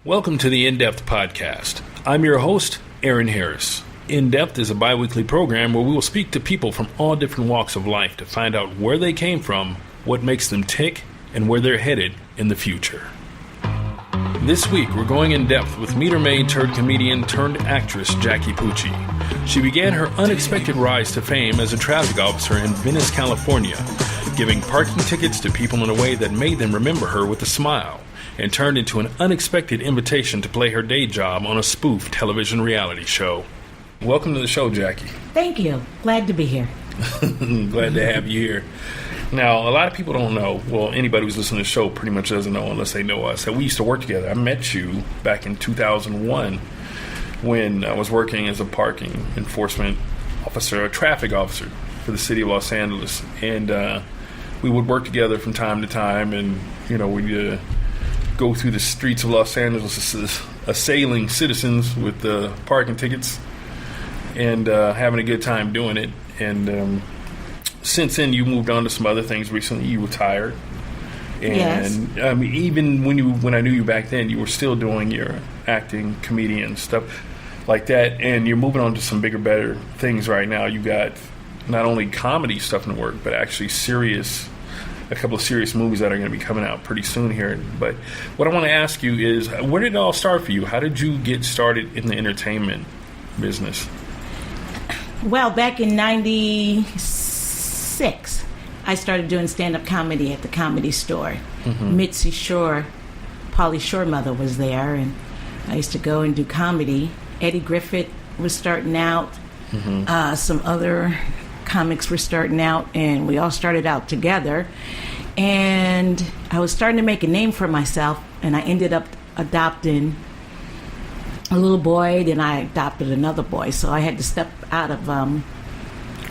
Welcome to the In-Depth Podcast. I'm your host, Aaron Harris. In-Depth is a bi-weekly program where we will speak to people from all different walks of life to find out where they came from, what makes them tick, and where they're headed in the future. This week, we're going in-depth with meter-maid turned comedian turned actress Jackie Pucci. She began her unexpected rise to fame as a traffic officer in Venice, California, giving parking tickets to people in a way that made them remember her with a smile, and turned into an unexpected invitation to play her day job on a spoof television reality show. Welcome to the show, Jackie. Thank you. Glad to be here. Glad to have you here. Now, a lot of people don't know, well, anybody who's listening to the show pretty much doesn't know unless they know us, that we used to work together. I met you back in 2001 when I was working as a parking enforcement officer, a traffic officer for the city of Los Angeles. And we would work together from time to time, and, you know, we'd go through the streets of Los Angeles assailing citizens with parking tickets and having a good time doing it. And since then, you moved on to some other things. Recently, you retired. And yes. I mean, even when I knew you back then, you were still doing your acting, comedian stuff like that. And you're moving on to some bigger, better things right now. You got not only comedy stuff in the work, but actually a couple of serious movies that are going to be coming out pretty soon here. But what I want to ask you is, where did it all start for you? How did you get started in the entertainment business? Well, back in 96, I started doing stand-up comedy at the Comedy Store. Mm-hmm. Mitzi Shore, Pauly Shore mother was there, and I used to go and do comedy. Eddie Griffith was starting out. Mm-hmm. Some other comics were starting out, and we all started out together. And I was starting to make a name for myself, and I ended up adopting a little boy, then I adopted another boy. So I had to step out of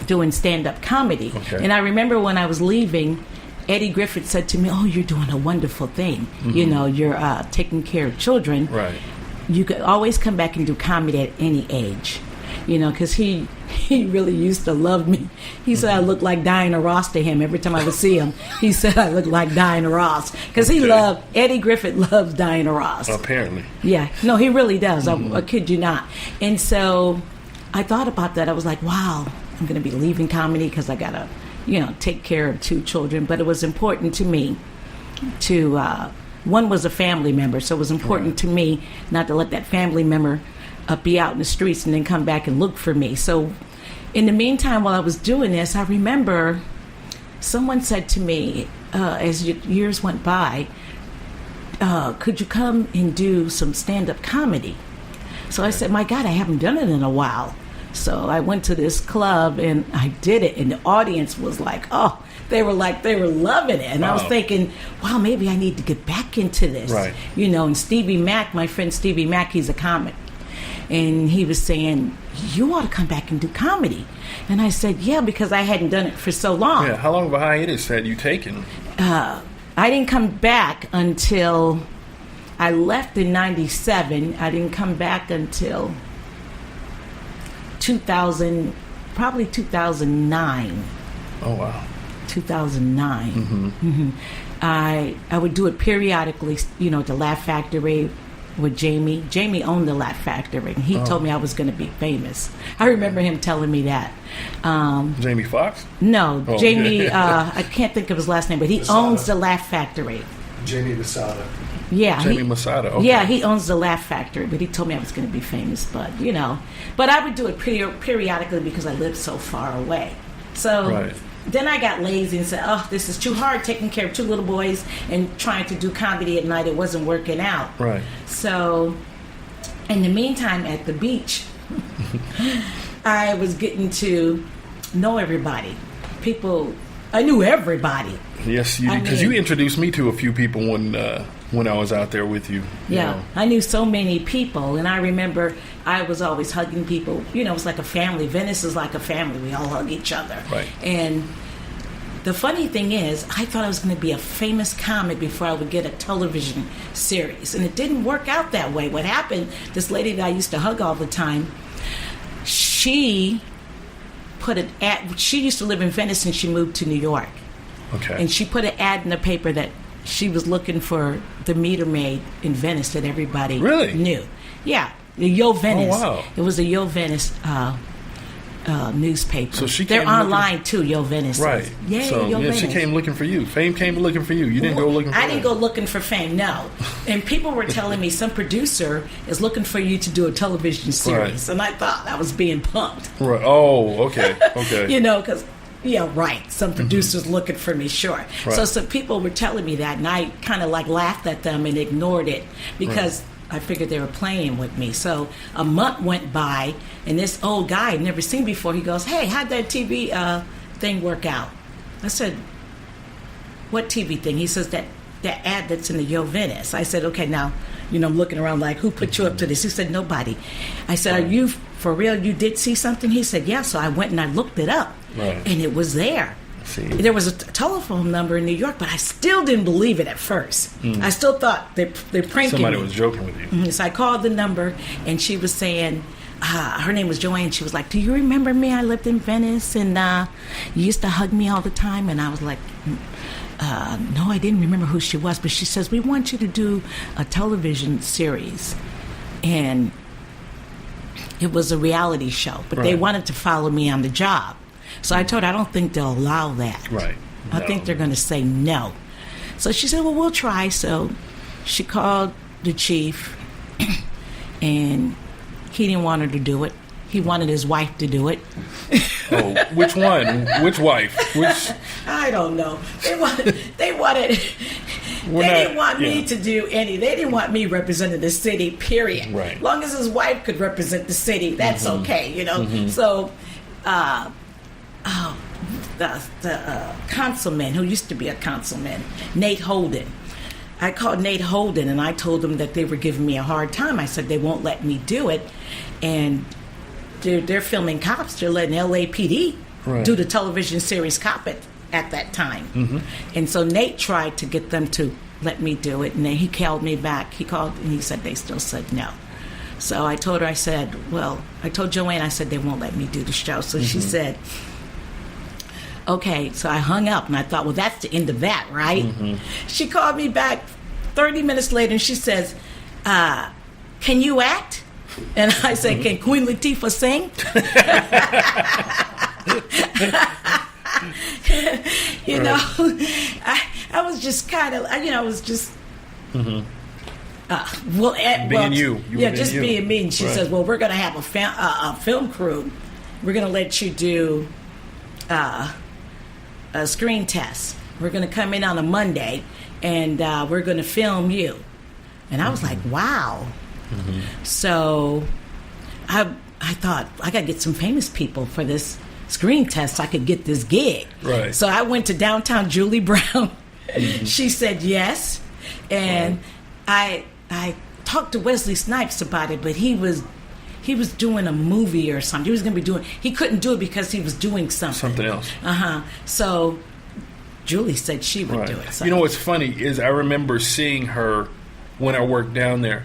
doing stand-up comedy. Okay. And I remember when I was leaving, Eddie Griffith said to me, "Oh, you're doing a wonderful thing. Mm-hmm. You know, you're taking care of children. Right. You could always come back and do comedy at any age." You know, because he really used to love me. He said I looked like Diana Ross to him every time I would see him. He said I looked like Diana Ross because Eddie Griffith loves Diana Ross. Apparently. Yeah. No, he really does. Mm-hmm. I kid you not. And so I thought about that. I was like, wow, I'm going to be leaving comedy because I got to, take care of two children. But it was important to me to, one was a family member. So it was important to me not to let that family member be out in the streets and then come back and look for me. So in the meantime, while I was doing this, I remember someone said to me, as years went by, could you come and do some stand-up comedy? So I said, my God, I haven't done it in a while. So I went to this club and I did it, and the audience was like, oh, they were loving it. And I was thinking, wow, maybe I need to get back into this. Right. And Stevie Mack, my friend Stevie Mack, he's a comic. And he was saying, you ought to come back and do comedy. And I said, yeah, because I hadn't done it for so long. Yeah, how long of a hiatus had you taken? I didn't come back until I left in 97. I didn't come back until probably 2009. Oh, wow. 2009. Mm-hmm. Mm-hmm. I would do it periodically, the Laugh Factory, with Jamie. Jamie owned the Laugh Factory, and he told me I was going to be famous. I remember him telling me that. Jamie Foxx? No, Jamie, I can't think of his last name, but he owns the Laugh Factory. Jamie Masada. Yeah. Jamie Masada, okay. Yeah, he owns the Laugh Factory, but he told me I was going to be famous, but I would do it periodically because I lived so far away. So then I got lazy and said, oh, this is too hard, taking care of two little boys and trying to do comedy at night. It wasn't working out. Right. So in the meantime, at the beach, I was getting to know everybody. I knew everybody. Yes, because you introduced me to a few people when I was out there with you. Yeah, I knew so many people, and I remember I was always hugging people. It's like a family. Venice is like a family. We all hug each other. Right. And the funny thing is, I thought I was going to be a famous comic before I would get a television series, and it didn't work out that way. What happened, this lady that I used to hug all the time, she used to live in Venice, and she moved to New York. Okay. And she put an ad in the paper that she was looking for the meter maid in Venice that everybody Really? knew. Yeah, the Yo Venice. Oh, wow. It was a Yo Venice newspaper. So she They're came online too. Yo Venice. Right. Yeah, So Yo Venice. she came looking for you. Fame came looking for you. You didn't go looking for I her. didn't go looking for fame, no. And people were telling me some producer is looking for you to do a television series. Right. And I thought I was being punked. Right. Oh, okay. Okay. You know, because, yeah, right. Some producers looking for me, sure. Right. So some people were telling me that, and I kind of like laughed at them and ignored it because I figured they were playing with me. So a month went by, and this old guy I'd never seen before, he goes, "Hey, how'd that TV thing work out?" I said, "What TV thing?" He says, that ad that's in the Yo Venice. I said, "Okay, now, I'm looking around like, who put you up to this?" He said, "Nobody." I said, "Are you for real? You did see something?" He said, "Yeah." So I went and I looked it up, and it was there. See. There was a telephone number in New York, but I still didn't believe it at first. I still thought they're pranking Somebody me. was joking with you. So I called the number, and she was saying, her name was Joanne. She was like, "Do you remember me? I lived in Venice, and you used to hug me all the time." And I was like, no, I didn't remember who she was. But she says, "We want you to do a television series." And it was a reality show, but they wanted to follow me on the job. So I told her, I don't think they'll allow that. Right. I think they're going to say no. So she said, "Well, we'll try." So she called the chief, and he didn't want her to do it. He wanted his wife to do it. Oh, which one? Which wife? Which? I don't know. They wanted. They didn't want me to do any. They didn't want me representing the city. Period. Right. As long as his wife could represent the city, that's okay. So. The councilman, who used to be a councilman, Nate Holden. I called Nate Holden and I told him that they were giving me a hard time. I said they won't let me do it, and they're filming cops. They're letting LAPD do the television series Cop at that time. And so Nate tried to get them to let me do it, and then he called me back. He called and he said they still said no. So I told her, I told Joanne, I said they won't let me do the show. So she said, okay. So I hung up and I thought, well, that's the end of that, right? She called me back 30 minutes later and she says, "Can you act?" And I said, "Can Queen Latifah sing?" I was just kind of, I was just... being you. Just being me. And she says, "Well, we're going to have a film crew. We're going to let you do a screen test. We're going to come in on a Monday, and we're going to film you." And I was like, wow. So I thought, I got to get some famous people for this screen test so I could get this gig. Right. So I went to downtown Julie Brown. She said yes. And I talked to Wesley Snipes about it, but he was doing a movie or something. He couldn't do it because he was doing something else. So Julie said she would do it. So. You know what's funny is I remember seeing her when I worked down there,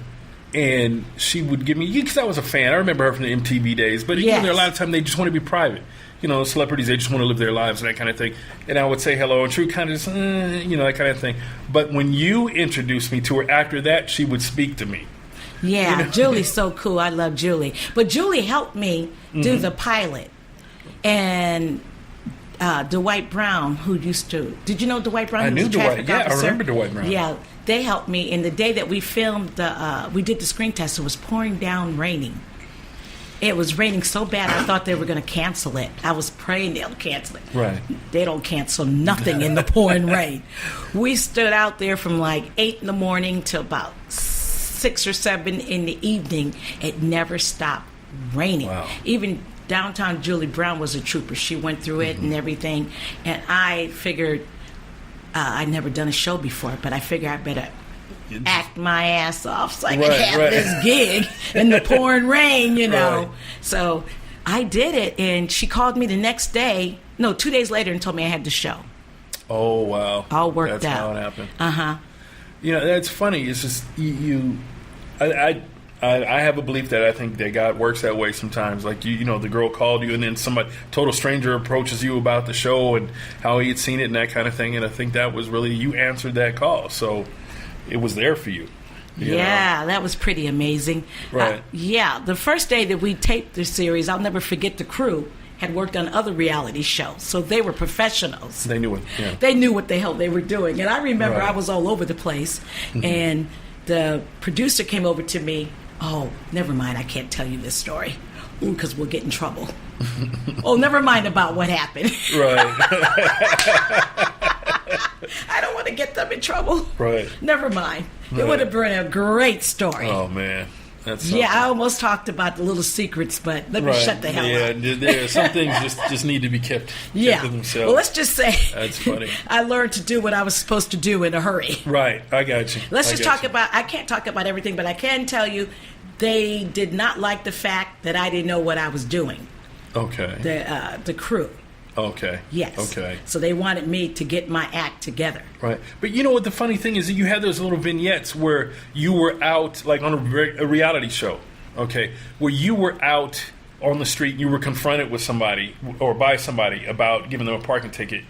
and she would give me, because I was a fan. I remember her from the MTV days, but there a lot of times they just want to be private. Celebrities, they just want to live their lives and that kind of thing. And I would say hello, and she would kind of just, that kind of thing. But when you introduced me to her, after that, she would speak to me. Yeah, Julie's so cool. I love Julie. But Julie helped me do the pilot. And Dwight Brown, who used to... Did you know Dwight Brown? I knew Dwight. Yeah, officer? I remember Dwight Brown. Yeah, they helped me. And the day that we filmed, we did the screen test, it was pouring down, raining. It was raining so bad, I thought they were going to cancel it. I was praying they'll cancel it. Right. They don't cancel nothing in the pouring rain. We stood out there from like 8 in the morning till about 6 or 7 in the evening. It never stopped raining. Wow. Even downtown Julie Brown was a trooper. She went through it and everything. And I figured, I'd never done a show before, but I figured I better act my ass off so I could have this gig in the pouring rain, Right. So I did it, and she called me the next day, 2 days later, and told me I had the show. Oh, wow. All worked out. That's how it happened. That's funny. It's just, I I have a belief that I think that God works that way sometimes. Like, you know, the girl called you and then somebody, total stranger, approaches you about the show and how he had seen it and that kind of thing. And I think that was really, you answered that call. So it was there for you. Yeah, that was pretty amazing. Right. The first day that we taped the series, I'll never forget, the crew had worked on other reality shows, so they were professionals. They knew it. Yeah. They knew what the hell they were doing. And I remember Right. I was all over the place, and the producer came over to me. Oh, never mind, I can't tell you this story. Ooh, because we'll get in trouble. Oh, never mind about what happened. Right. I don't want to get them in trouble. Right. Never mind. It Right. would have been a great story. Oh, man. That's something. Yeah, I almost talked about the little secrets, but let me shut the hell up. Yeah, some things just need to be kept to themselves. Well, let's just say That's funny. I learned to do what I was supposed to do in a hurry. Right, I got you. Let's just talk about, I can't talk about everything, but I can tell you they did not like the fact that I didn't know what I was doing. Okay. The crew. Okay. Yes. Okay. So they wanted me to get my act together. Right. But you know what the funny thing is that you had those little vignettes where you were out, like on a reality show, okay, where you were out on the street and you were confronted with somebody or by somebody about giving them a parking ticket.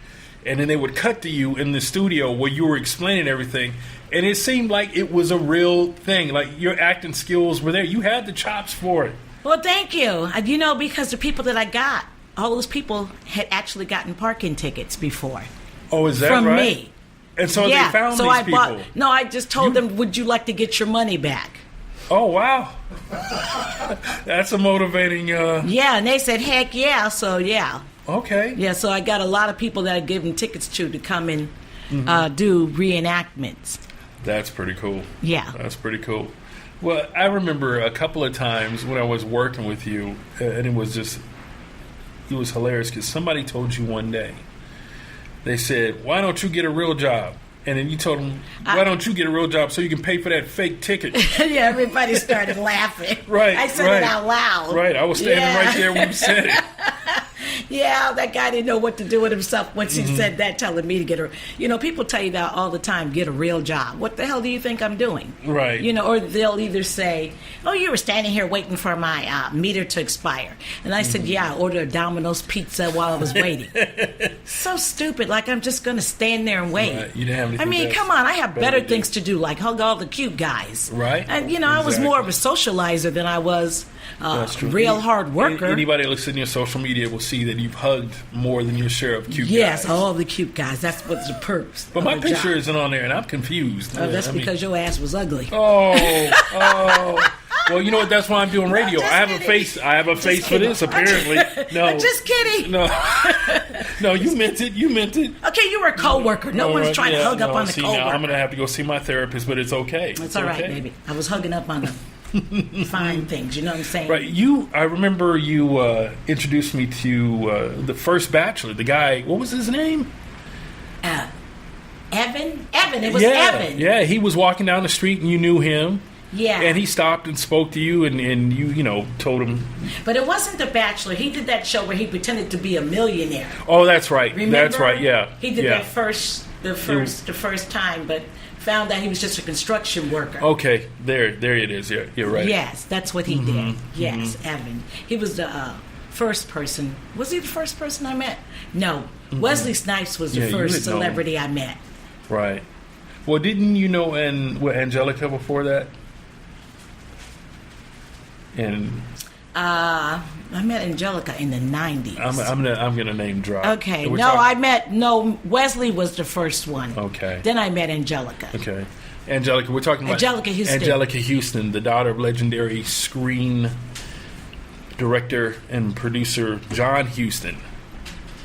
And then they would cut to you in the studio where you were explaining everything. And it seemed like it was a real thing. Like your acting skills were there. You had the chops for it. Well, thank you. You know, because the people that I got, all those people had actually gotten parking tickets before. Oh, is that from right? me. And so they found these people. No, I just told them, would you like to get your money back? Oh, wow. That's a motivating... Yeah, and they said, heck yeah, so yeah. Okay. Yeah, so I got a lot of people that I give them tickets to come and do reenactments. That's pretty cool. Yeah. That's pretty cool. Well, I remember a couple of times when I was working with you, and it was hilarious because somebody told you one day, they said, why don't you get a real job? And then you told them, why don't you get a real job so you can pay for that fake ticket? Yeah, everybody started laughing. Right. I said it out loud. Right. I was standing right there when you said it. Yeah, that guy didn't know what to do with himself once he said that, telling me to get a... You know, people tell you that all the time, get a real job. What the hell do you think I'm doing? Right. You know, or they'll either say, oh, you were standing here waiting for my meter to expire. And I said, yeah, I ordered a Domino's pizza while I was waiting. So stupid. Like, I'm just going to stand there and wait. Right. You didn't have anything. I mean, come on. I have better things to do, like hug all the cute guys. Right. And, you know, I was more of a socializer than I was a real hard worker. Anybody that looks in your social media will see that you've hugged more than your share of cute guys. Yes, all the cute guys. That's what's the purpose. But my picture isn't on there, and I'm confused. Oh, that's because your ass was ugly. Oh. Well, you know what? That's why I'm doing radio. I have kidding. a face. I have a face for this. Apparently, no. I'm just kidding. No, you meant it. You meant it. Okay, you were a co-worker. No one's trying to hug up on the co-worker. Now I'm going to have to go see my therapist, but it's okay. It's all right, baby. I was hugging up on the fine things. You know what I'm saying? Right. I remember you introduced me to the first Bachelor. The guy. What was his name? Evan. It was Evan. Yeah, he was walking down the street and you knew him. Yeah. And he stopped and spoke to you and you told him. But it wasn't The Bachelor. He did that show where he pretended to be a millionaire. Oh, that's right. Remember? That's right, yeah. He did that the first time, but found out he was just a construction worker. Okay, there it is. Yeah, you're right. Yes, that's what he did. Yes, Evan. He was the first person. Was he the first person I met? No. Wesley Snipes was the first celebrity I met. Right. Well, didn't you know Angelica before that? And I met Angelica in the 90s. I'm gonna name drop. Okay. Wesley was the first one. Okay. Then I met Angelica. Okay. Angelica, we're talking about Angelica Houston. Angelica Houston, the daughter of legendary screen director and producer John Huston.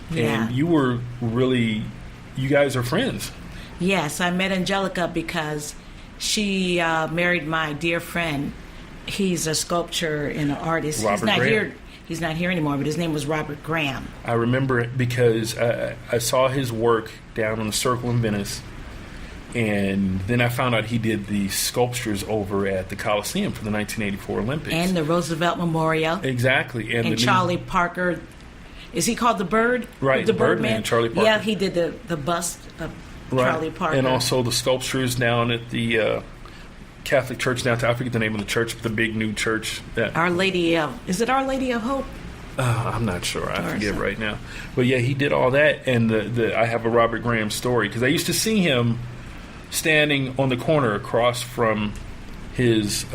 Yeah. And you guys are friends. Yes, I met Angelica because she married my dear friend. He's a sculptor and an artist. Robert Graham. He's not here anymore, but his name was Robert Graham. I remember it because I saw his work down on the Circle in Venice, and then I found out he did the sculptures over at the Coliseum for the 1984 Olympics. And the Roosevelt Memorial. Exactly. And Charlie Parker. Is he called the Bird? Right, the Birdman, Charlie Parker. Yeah, he did the bust of Charlie Parker. And also the sculptures down at the Catholic church downtown. I forget the name of the church, the big new church. Our Lady of, is it Our Lady of Hope? I'm not sure. I forget right now. But yeah, he did all that, and I have a Robert Graham story because I used to see him standing on the corner across from his